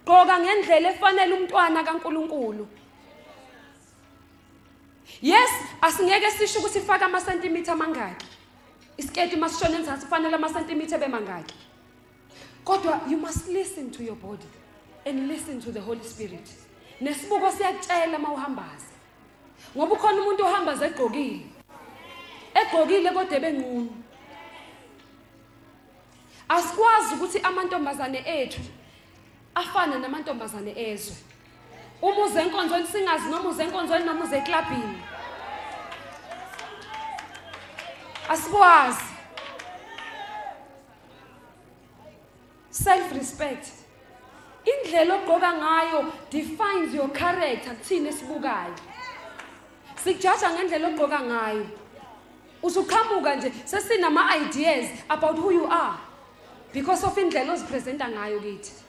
Gqoka ngendlela efanele umntwana kaNkulunkulu. Yes, asingeke sisho ukuthi sifaka ama-centimeter mangaki. Isiketi masishona enzansi kufanele ama-centimeter bemangaki. Kodwa you must listen to your body and listen to the Holy Spirit. Nesibuko siyakutshela mawuhambaza. Ngoba ukhona umuntu ohambaza egqokile. Egqokile kodwa ebenqunu. Asikwazi ukuthi amantombazane ethu afana namantombazane ezwe. Uma uze enkonzweni singazi noma uze enkonzweni noma uze eklabhini. Asikwazi. Self-respect. Indlela ogqoka ngayo defines your character kuthina esibukayo. Sikujaja ngendlela ogqoka ngayo. Usuqhamuka nje sesinama ideas about who you are because of indlela ozipresenta ngayo kithi.